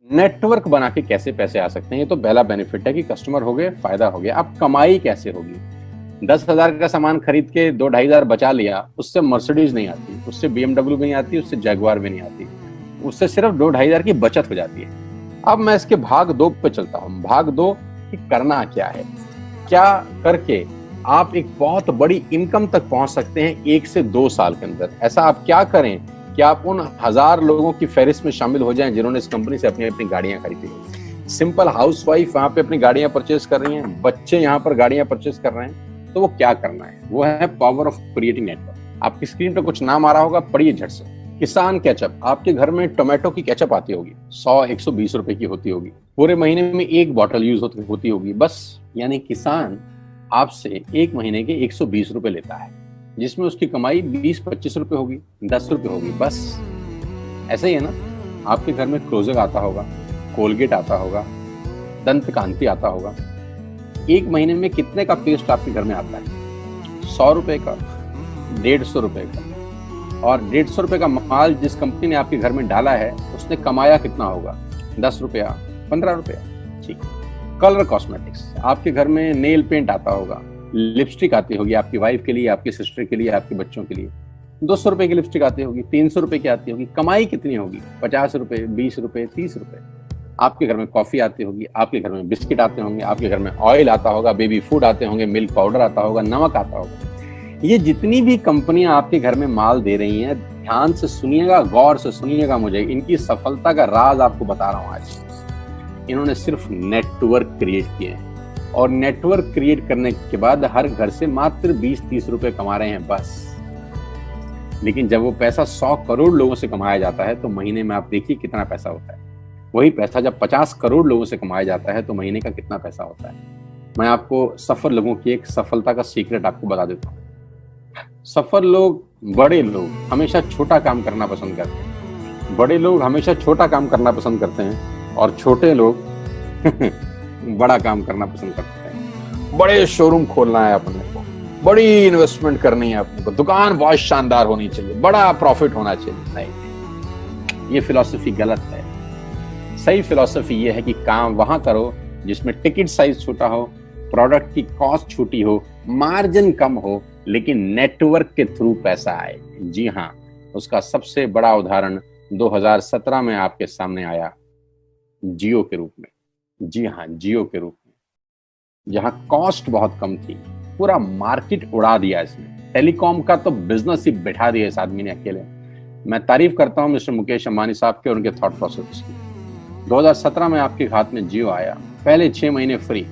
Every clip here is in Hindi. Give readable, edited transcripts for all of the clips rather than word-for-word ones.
नेटवर्क बना के कैसे पैसे आ सकते हैं, ये तो पहला बेनिफिट है कि कस्टमर हो गए, फायदा हो गया। अब कमाई कैसे होगी? 10,000 का सामान खरीद के 2-2,500 बचा लिया, उससे मर्सिडीज नहीं आती, उससे BMW भी नहीं आती, उससे जैगुआर भी नहीं आती, उससे सिर्फ 2-2,500 की बचत हो जाती है। अब मैं इसके भाग 2 पे चलता हूँ। भाग 2 कि करना क्या है, क्या करके आप एक बहुत बड़ी इनकम तक पहुंच सकते हैं 1 से 2 साल के अंदर। ऐसा आप क्या करें कि आप उन 1000 लोगों की फहरिस्त में शामिल हो जाएं जिन्होंने इस कंपनी से अपनी अपनी गाड़ियां खरीदी। सिंपल हाउसवाइफ वहां पे अपनी गाड़ियां परचेज कर रही हैं, बच्चे यहाँ पर गाड़ियां परचेज कर रहे हैं, तो वो क्या करना है? वो है पावर ऑफ क्रिएटिंग नेटवर्क। आपकी स्क्रीन पर कुछ नाम आ रहा होगा, पढ़िए झट से। किसान केचप, आपके घर में टोमेटो की केचप आती होगी, 100-120 रुपए की होती होगी, पूरे महीने में 1 बॉटल यूज होती होगी बस। यानी किसान आपसे 1 महीने के 120 रुपए लेता है, जिसमें उसकी कमाई 20-25 रुपए होगी, 10 रुपए होगी बस। ऐसा ही है ना? आपके घर में क्लोजर आता होगा, कोलगेट आता होगा, दंत कांति आता होगा। 1 महीने में कितने का पेस्ट आपके घर में आता है? 100 रुपए का, 150 रुपए का। और 150 रुपए का माल जिस कंपनी ने आपके घर में डाला है, उसने कमाया कितना होगा? 10 रुपया, 15 रुपया। ठीक। कलर कॉस्मेटिक्स, आपके घर में नेल पेंट आता होगा, लिपस्टिक आती होगी आपकी वाइफ के लिए, आपकी सिस्टर के लिए, आपके बच्चों के लिए। 200 रुपए की लिपस्टिक आती होगी, 300 रुपए की आती होगी। कमाई कितनी होगी? 50 रुपए, 20 रुपए, 30 रुपए। आपके घर में कॉफी आती होगी, आपके घर में बिस्किट आते होंगे, आपके घर में ऑयल आता होगा, बेबी फूड आते होंगे, मिल्क पाउडर आता होगा, नमक आता होगा। ये जितनी भी कंपनियां आपके घर में माल दे रही हैं, ध्यान से सुनिएगा, गौर से सुनिएगा मुझे। इनकी सफलता का राज आपको बता रहा हूं आज। इन्होंने सिर्फ नेटवर्क क्रिएट किए हैं, और नेटवर्क क्रिएट करने के बाद हर घर से मात्र 20-30 रुपए कमा रहे हैं बस। लेकिन जब वो पैसा 100 करोड़ लोगों से कमाया जाता है तो महीने में आप देखिए कितना पैसा होता है। वही पैसा जब 50 करोड़ लोगों से कमाया जाता है तो महीने का कितना पैसा होता है। मैं आपको सफल लोगों की एक सफलता का सीक्रेट आपको बता देता हूँ। सफल लोग, बड़े लोग हमेशा छोटा काम करना पसंद करते हैं। बड़े लोग हमेशा छोटा काम करना पसंद करते हैं, और छोटे लोग बड़ा काम करना पसंद करते हैं। बड़े शोरूम खोलना है अपने को, बड़ी इन्वेस्टमेंट करनी है अपने को, दुकान बहुत शानदार होनी चाहिए, बड़ा प्रॉफिट होना चाहिए। नहीं, ये फिलॉसफी गलत है। सही फिलॉसफी ये है कि काम वहां करो जिसमें टिकट साइज छोटा हो, प्रोडक्ट की कॉस्ट छोटी हो, मार्जिन कम हो, लेकिन नेटवर्क के थ्रू पैसा आए। जी हाँ, उसका सबसे बड़ा उदाहरण 2017 में आपके सामने आया, जियो के रूप में। जी हाँ, जियो के रूप में, जहां कॉस्ट बहुत कम थी, पूरा मार्केट उड़ा दिया इसने। टेलीकॉम का तो बिजनेस ही बैठा दिया इस आदमी ने अकेले। मैं तारीफ करता हूं मिस्टर मुकेश अंबानी साहब के और उनके थॉट प्रोसेस की। 2017 में आपके हाथ में जियो आया, पहले 6 महीने फ्री,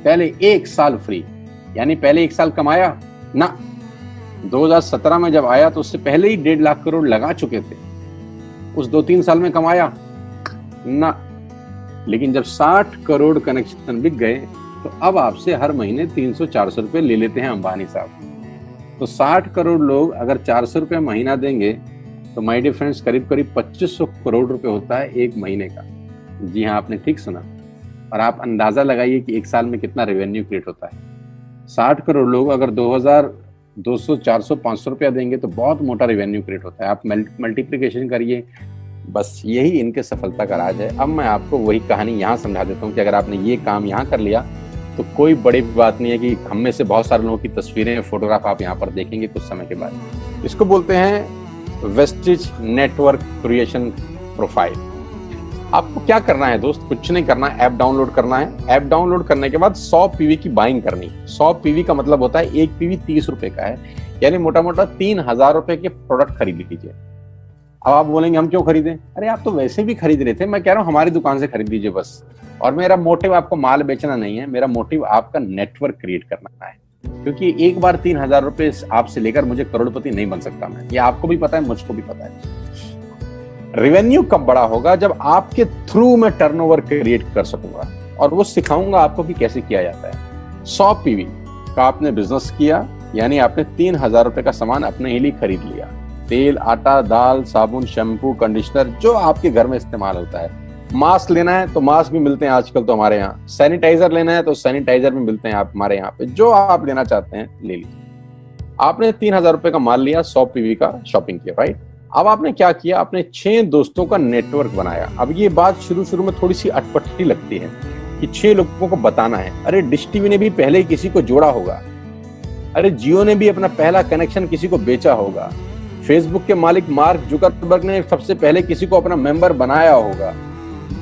पहले 1 साल फ्री। यानी पहले 1 साल कमाया ना। 2017 में जब आया तो उससे पहले ही 1.5 लाख करोड़ लगा चुके थे। उस 2-3 साल में कमाया ना। लेकिन जब 60 करोड़ कनेक्शन बिक गए तो अब आपसे हर महीने 300-400 रुपए ले लेते हैं अंबानी साहब। तो 60 करोड़ लोग अगर 400 रुपए महीना देंगे तो माय डियर फ्रेंड्स, करीब करीब 2500 करोड़ रुपए होता है 1 महीने का। जी हाँ, आपने ठीक सुना। और आप अंदाजा लगाइए कि 1 साल में कितना रेवेन्यू क्रिएट होता है। 60 करोड़ लोग अगर 2000, 200, 400, 500 रुपया देंगे तो बहुत मोटा रेवेन्यू क्रिएट होता है। आप मल्टीप्लिकेशन करिए, बस यही इनके सफलता का राज है। अब मैं आपको वही कहानी यहाँ समझा देता हूँ कि अगर आपने ये काम यहाँ कर लिया तो कोई बड़ी बात नहीं है कि हम में से बहुत सारे लोगों की तस्वीरें, फोटोग्राफ आप यहाँ पर देखेंगे कुछ समय के बाद। इसको बोलते हैं वेस्टिज नेटवर्क क्रिएशन प्रोफाइल। आपको क्या करना है दोस्त? कुछ नहीं करना, ऐप डाउनलोड करना है। ऐप डाउनलोड करने के बाद 100 पीवी की बाइंग करनी। 100 पीवी का मतलब होता है 1 पीवी 30 रुपए का है, यानी मोटा मोटा 3000 रुपए के प्रोडक्ट खरीद लीजिए। अब आप बोलेंगे हम क्यों खरीदें? अरे आप तो वैसे भी खरीद रहे थे, मैं कह रहा हूँ हमारी दुकान से खरीद लीजिए बस। और मेरा मोटिव आपको माल बेचना नहीं है, मेरा मोटिव आपका नेटवर्क क्रिएट करना है। क्योंकि एक बार 3000 रुपए आपसे लेकर मुझे करोड़पति नहीं बन सकता मैं, ये आपको भी पता है, मुझको भी पता है। रेवेन्यू कब बड़ा होगा? जब आपके थ्रू मैं टर्नओवर क्रिएट कर सकूंगा, और वो सिखाऊंगा आपको कि कैसे किया जाता है। 100 पीवी का आपने बिजनेस किया, यानी आपने 3000 रुपए का सामान अपने ही लिए खरीद लिया। तेल, आटा, दाल, साबुन, शैम्पू, कंडीशनर, जो आपके घर में इस्तेमाल होता है। मास्क लेना है तो मास्क भी मिलते हैं आजकल तो हमारे यहाँ। सैनिटाइजर लेना है तो सैनिटाइजर भी मिलते हैं आप हमारे यहाँ पे। जो आप लेना चाहते हैं ले लीजिए। आपने 3000 रुपए का माल लिया, 100 पीवी का शॉपिंग किया, राइट? अब आपने क्या किया, आपने 6 दोस्तों का नेटवर्क बनाया। अब ये बात शुरू शुरू में थोड़ी सी अटपटी लगती है कि 6 लोगों को बताना है। अरे डिश टीवी ने भी पहले किसी को जोड़ा होगा, अरे जियो ने भी अपना पहला कनेक्शन किसी को बेचा होगा, फेसबुक के मालिक मार्क जुकरबर्ग ने सबसे पहले किसी को अपना मेंबर बनाया होगा।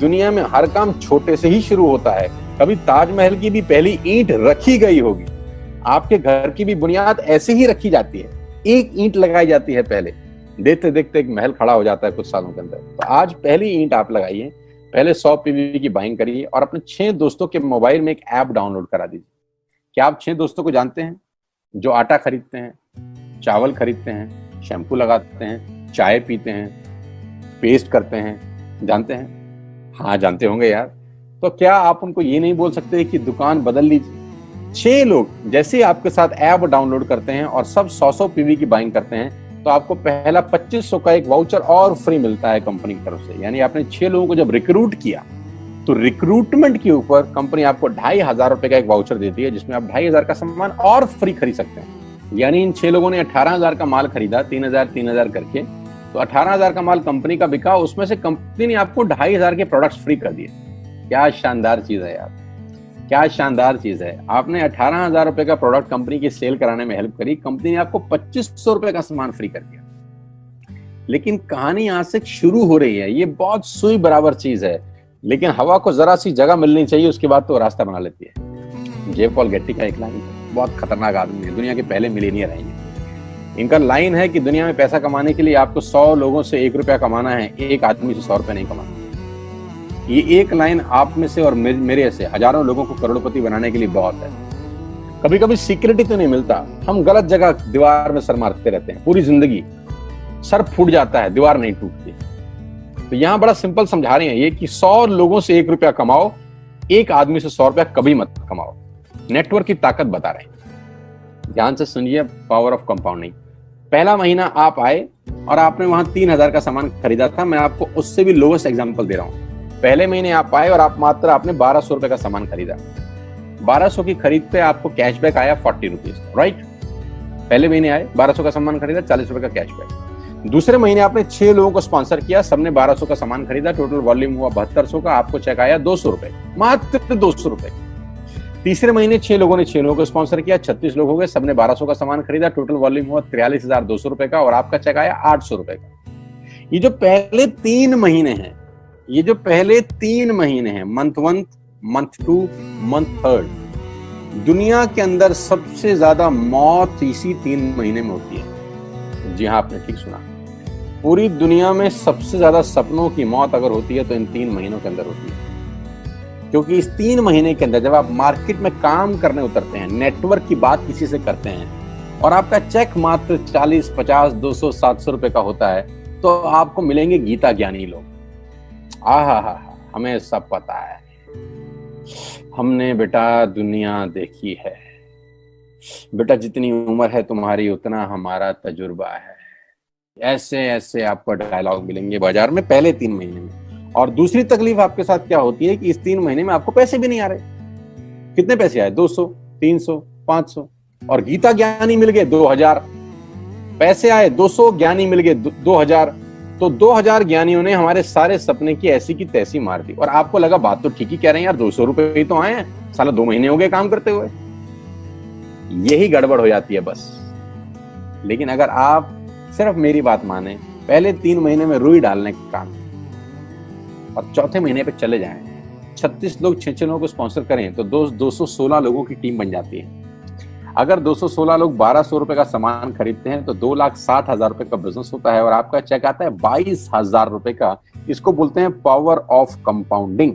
दुनिया में हर काम छोटे से ही शुरू होता है। कभी ताजमहल की भी पहली ईंट रखी गई होगी, आपके घर की भी बुनियाद ऐसे ही रखी जाती है, एक ईंट लगाई जाती है पहले, देखते देखते एक महल खड़ा हो जाता है कुछ सालों के अंदर। तो आज पहली ईंट आप लगाइए, पहले 100 पीवी की बाइंग करिए और अपने 6 दोस्तों के मोबाइल में एक ऐप डाउनलोड करा दीजिए। क्या आप 6 दोस्तों को जानते हैं जो आटा खरीदते हैं, चावल खरीदते हैं, शैम्पू लगाते हैं, चाय पीते हैं, पेस्ट करते हैं? जानते हैं? हाँ जानते होंगे यार। तो क्या आप उनको ये नहीं बोल सकते कि दुकान बदल लीजिए? 6 लोग जैसे ही आपके साथ ऐप डाउनलोड करते हैं और सब 100 पीवी की बाइंग करते हैं तो आपको पहला 2500 का एक वाउचर और फ्री मिलता है कंपनी की तरफ से। यानी आपने 6 लोगों को जब रिक्रूट किया तो रिक्रूटमेंट के ऊपर कंपनी आपको 2500 रुपए का एक वाउचर देती है जिसमें आप 2500 का सामान और फ्री खरीद सकते हैं। यानी इन 6 लोगों ने 18,000 का माल खरीदा, 3,000 करके, तो 18,000 का माल कंपनी का बिका, उसमें से कंपनी ने आपको 2500 के प्रोडक्ट्स फ्री कर दिए। क्या शानदार चीज है यार, क्या शानदार चीज है। आपने 18,000 रुपए का प्रोडक्ट कंपनी की सेल कराने में हेल्प करी, कंपनी ने आपको 2500 रुपए का सामान फ्री कर दिया। लेकिन कहानी यहां से शुरू हो रही है। ये बहुत सुई बराबर चीज है, लेकिन हवा को जरा सी जगह मिलनी चाहिए, उसके बाद तो रास्ता बना लेती है। जे पॉल गेट्टी का एक लाइन, बहुत खतरनाक आदमी है, दुनिया के पहले मिलियनियर हैं। इनका लाइन है कि दुनिया में पैसा कमाने के लिए आपको 100 लोगों से 1 रुपया कमाना है, एक आदमी से 100 रुपया नहीं कमाना। ये एक लाइन आप में से और मेरे से हजारों लोगों को करोड़पति बनाने के लिए बहुत है। कभी कभी सिक्योरिटी तो नहीं मिलता, हम गलत जगह दीवार में सर मारते रहते हैं, पूरी जिंदगी सर फूट जाता है, दीवार नहीं टूटती। तो यहां बड़ा सिंपल समझा रहे हैं ये कि 100 लोगों से 1 रुपया कमाओ, एक आदमी से 100 रुपया कभी मत कमाओ। नेटवर्क की ताकत बता रहे हैं, ध्यान से सुनिए, पावर ऑफ कंपाउंडिंग। पहला महीना आप आए और आपने वहां 3,000 का सामान खरीदा था। मैं आपको उससे भी लोएस्ट एग्जांपल दे रहा हूं। पहले महीने आप आए और आपने 1200 रुपए का सामान खरीदा। 1200 की खरीद पे आपको कैशबैक आया 40 रुपीज, राइट? पहले महीने आए, 1200 का सामान खरीदा, 40 रुपए का कैशबैक। दूसरे महीने आपने 6 लोगों को स्पॉन्सर किया, सबने 1200 का सामान खरीदा, टोटल वॉल्यूम हुआ 7200 का, आपको चेक आया 200 रुपए, मात्र 200 रुपए। तीसरे महीने 6 लोगों ने 6 लोगों को स्पॉन्सर किया, 36 लोग हो गए, सबने 1200 का सामान खरीदा, टोटल वॉल्यूम हुआ 43,200 रुपए का और आपका चेक आया 800 रुपए का। ये जो पहले 3 महीने हैं, ये जो पहले 3 महीने हैं, मंथ 1, मंथ 2, मंथ 3, दुनिया के अंदर सबसे ज्यादा मौत इसी 3 महीने में होती है। जी हाँ, आपने ठीक सुना, पूरी दुनिया में सबसे ज्यादा सपनों की मौत अगर होती है तो इन 3 महीनों के अंदर होती है। क्योंकि इस 3 महीने के अंदर जब आप मार्केट में काम करने उतरते हैं, नेटवर्क की बात किसी से करते हैं और आपका चेक मात्र 40, 50, 200, 700 रुपए का होता है, तो आपको मिलेंगे गीता ज्ञानी लोग। हमें सब पता है, हमने बेटा दुनिया देखी है, बेटा जितनी उम्र है तुम्हारी उतना हमारा तजुर्बा है। ऐसे ऐसे आपको डायलॉग मिलेंगे बाजार में पहले 3 महीने में। और दूसरी तकलीफ आपके साथ क्या होती है कि इस 3 महीने में आपको पैसे भी नहीं आ रहे। कितने पैसे आए? 200, 300, 500, और गीता ज्ञानी मिल गए 2000। पैसे आए 200, ज्ञानी मिल गए 2000। तो 2000 ज्ञानियों ने हमारे सारे सपने की ऐसी की तैसी मार दी। और आपको लगा बात तो ठीक ही कह रहे हैं यार, 200 रुपए ही तो आए हैं, साला 2 महीने हो गए काम करते हुए। यही गड़बड़ हो जाती है बस। लेकिन अगर आप सिर्फ मेरी बात माने, पहले 3 महीने में रुई डालने का काम और चौथे महीने पे चले जाएं, 36 लोग 6 लोगों को स्पॉन्सर करें तो 216 लोगों की टीम बन जाती है। अगर 216 लोग 1200 रुपए का सामान खरीदते हैं तो 2,60,000 रुपए का बिजनेस होता है और आपका चेक आता है 22,000 रुपए का। इसको बोलते हैं पावर ऑफ कंपाउंडिंग।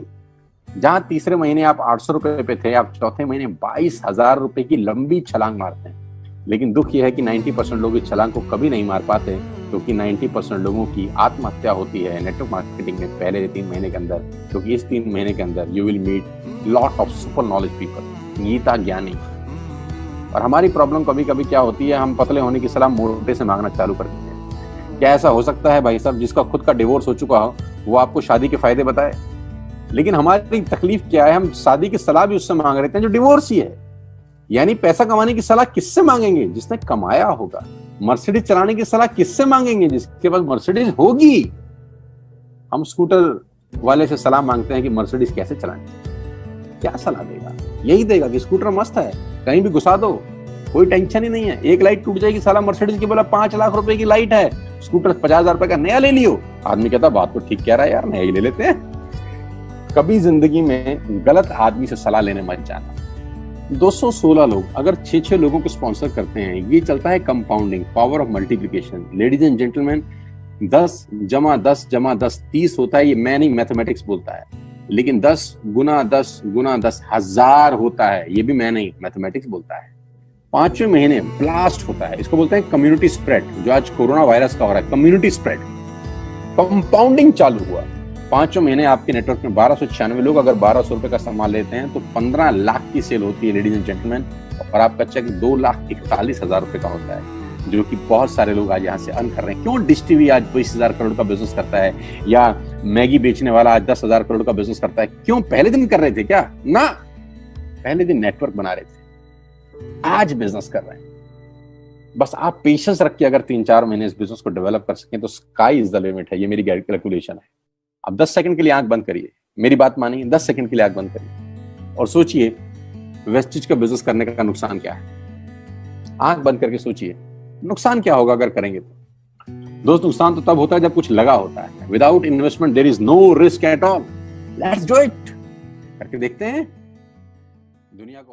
जहां तीसरे महीने आप 800 रुपए पे थे, आप चौथे महीने 22,000 रुपए की लंबी छलांग मारते हैं। लेकिन दुख यह है कि 90% लोग इस छलांग को कभी नहीं मार पाते, क्योंकि 90% लोगों की आत्महत्या होती है नेटवर्क मार्केटिंग में पहले 3 महीने के अंदर। क्योंकि इस 3 महीने के अंदर you will meet lot of super knowledge people, गीता ज्ञानी। और हमारी प्रॉब्लम कभी कभी क्या होती है, हम पतले होने की सलाह मोटे से मांगना चालू कर देते हैं। क्या ऐसा हो सकता है भाई साहब, जिसका खुद का डिवोर्स हो चुका हो वो आपको शादी के फायदे बताए? लेकिन हमारी तकलीफ क्या है, हम शादी की सलाह भी उससे मांग रहे हैं जो डिवोर्स ही है। यानी पैसा कमाने की सलाह किससे मांगेंगे? जिसने कमाया होगा। मर्सिडीज चलाने की सलाह किससे मांगेंगे? जिसके पास मर्सिडीज होगी। हम स्कूटर वाले से सलाह मांगते हैं कि मर्सिडीज कैसे चलानी, क्या सलाह देगा? यही देगा कि स्कूटर मस्त है, कहीं भी घुसा दो, कोई टेंशन ही नहीं है। एक लाइट टूट जाएगी, साला मर्सिडीज की बोला 5 लाख रुपए की लाइट है, स्कूटर 50,000 रुपए का नया ले लियो। आदमी कहता बात तो ठीक कह रहा है यार, नया ही ले लेते हैं। कभी जिंदगी में गलत आदमी से सलाह लेने मत जाना। 216 लोग अगर 6-6 लोगों को स्पॉन्सर करते हैं, ये चलता है compounding, power of multiplication. Ladies and gentleman, 10 + 10 + 10 30 होता है। ये मैं नहीं, मैथमेटिक्स बोलता है। लेकिन 10 × 10 × 10 1000 होता है। ये भी मैं नहीं, मैथमेटिक्स बोलता है। 5वें महीने ब्लास्ट होता है, इसको बोलते हैं कम्युनिटी स्प्रेड। जो आज कोरोना वायरस का हो रहा है, कम्युनिटी स्प्रेड, कंपाउंडिंग चालू हुआ। 5वें महीने आपके नेटवर्क में 1296 लोग अगर 1200 रुपए का सामान लेते हैं तो 15 लाख की सेल होती है लेडीज एंड जेंटलमैन। और आपका चेक 2,41,000 रुपए का होता है, जो कि बहुत सारे लोग आज यहाँ से अर्न कर रहे हैं। क्यों डिश टीवी आज 20,000 करोड़ का बिजनेस करता है, या मैगी बेचने वाला आज 10,000 करोड़ का बिजनेस करता है? क्यों? पहले दिन कर रहे थे क्या? ना, पहले दिन नेटवर्क बना रहे थे, आज बिजनेस कर रहे हैं। बस आप पेशेंस रख के अगर 3-4 महीने इस बिजनेस को डेवलप कर सकें तो स्काई इज द लिमिट है। ये मेरी कैलकुलेशन है। अब 10 सेकंड के लिए आंख बंद करिए, मेरी बात मानिए, 10 सेकंड के लिए आंख बंद करिए और सोचिए वेस्टिज का बिजनेस करने का नुकसान क्या है। आंख बंद करके सोचिए नुकसान क्या होगा अगर करेंगे तो। दोस्त, नुकसान तो तब होता है जब कुछ लगा होता है। Without investment there is no risk at all. Let's do it. करके देखते हैं दुनिया को।